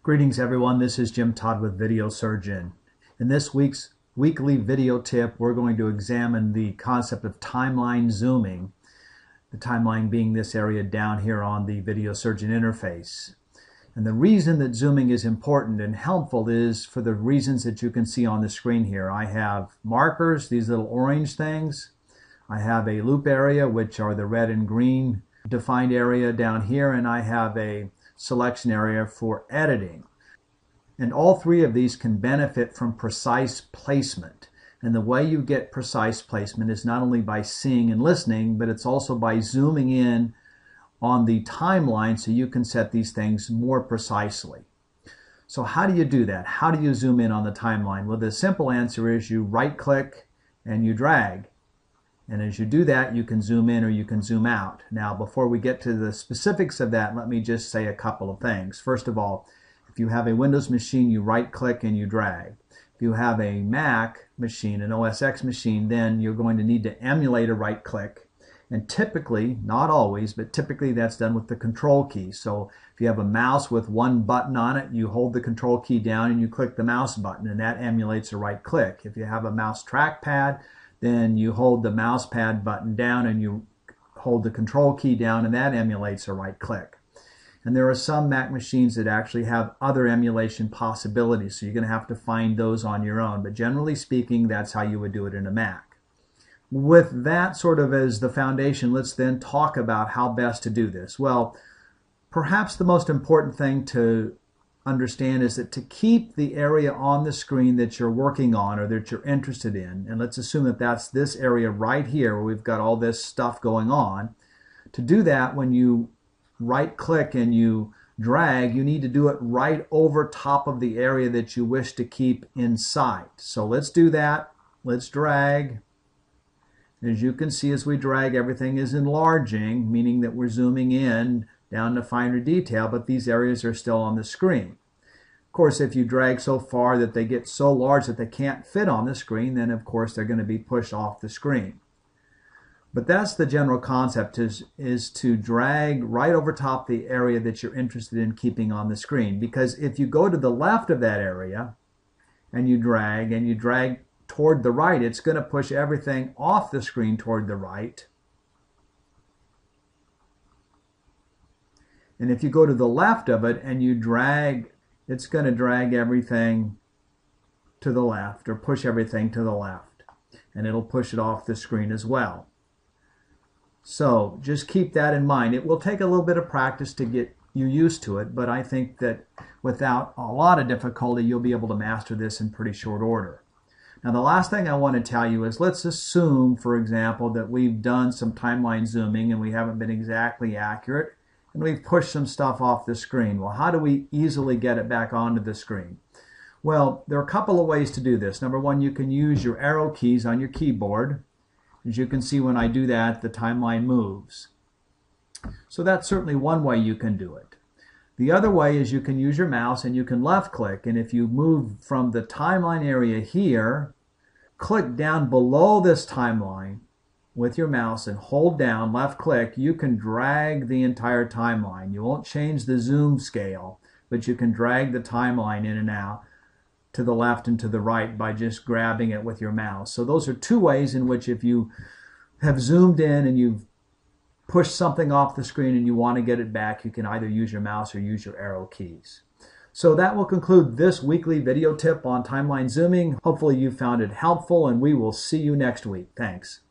Greetings everyone, this is Jim Todd with Video Surgeon. In this week's weekly video tip, we're going to examine the concept of timeline zooming. The timeline being this area down here on the Video Surgeon interface. And the reason that zooming is important and helpful is for the reasons that you can see on the screen here. I have markers, these little orange things. I have a loop area, which are the red and green defined area down here, and I have a selection area for editing. And all three of these can benefit from precise placement. And the way you get precise placement is not only by seeing and listening, but it's also by zooming in on the timeline so you can set these things more precisely. So how do you do that? How do you zoom in on the timeline? Well, the simple answer is you right-click and you drag. And as you do that, you can zoom in or you can zoom out. Now, before we get to the specifics of that, let me just say a couple of things. First of all, if you have a Windows machine, you right-click and you drag. If you have a Mac machine, an OS X machine, then you're going to need to emulate a right-click. And typically, not always, but typically that's done with the control key. So if you have a mouse with one button on it, you hold the control key down and you click the mouse button, and that emulates a right-click. If you have a mouse trackpad, then you hold the mouse pad button down and you hold the control key down, and that emulates a right click. And there are some Mac machines that actually have other emulation possibilities, so you're going to have to find those on your own. But generally speaking, that's how you would do it in a Mac. With that sort of as the foundation, let's then talk about how best to do this. Well, perhaps the most important thing to understand is that to keep the area on the screen that you're working on or that you're interested in, and let's assume that that's this area right here where we've got all this stuff going on, to do that, when you right click and you drag, you need to do it right over top of the area that you wish to keep in sight. So let's do that. Let's drag. As you can see, as we drag, everything is enlarging, meaning that we're zooming in down to finer detail, but these areas are still on the screen. Of course, if you drag so far that they get so large that they can't fit on the screen, then of course they're going to be pushed off the screen. But that's the general concept, is to drag right over top the area that you're interested in keeping on the screen. Because if you go to the left of that area and you drag toward the right, it's going to push everything off the screen toward the right. And if you go to the left of it and you drag, it's going to drag everything to the left or push everything to the left. And it'll push it off the screen as well. So just keep that in mind. It will take a little bit of practice to get you used to it, but I think that without a lot of difficulty, you'll be able to master this in pretty short order. Now, the last thing I want to tell you is, let's assume, for example, that we've done some timeline zooming and we haven't been exactly accurate, and we've pushed some stuff off the screen. Well, how do we easily get it back onto the screen? Well, there are a couple of ways to do this. Number one, you can use your arrow keys on your keyboard. As you can see, when I do that, the timeline moves. So that's certainly one way you can do it. The other way is you can use your mouse and you can left click, and if you move from the timeline area here, click down below this timeline with your mouse and hold down, left click, you can drag the entire timeline. You won't change the zoom scale, but you can drag the timeline in and out to the left and to the right by just grabbing it with your mouse. So those are two ways in which, if you have zoomed in and you've pushed something off the screen and you want to get it back, you can either use your mouse or use your arrow keys. So that will conclude this weekly video tip on timeline zooming. Hopefully you found it helpful, and we will see you next week. Thanks.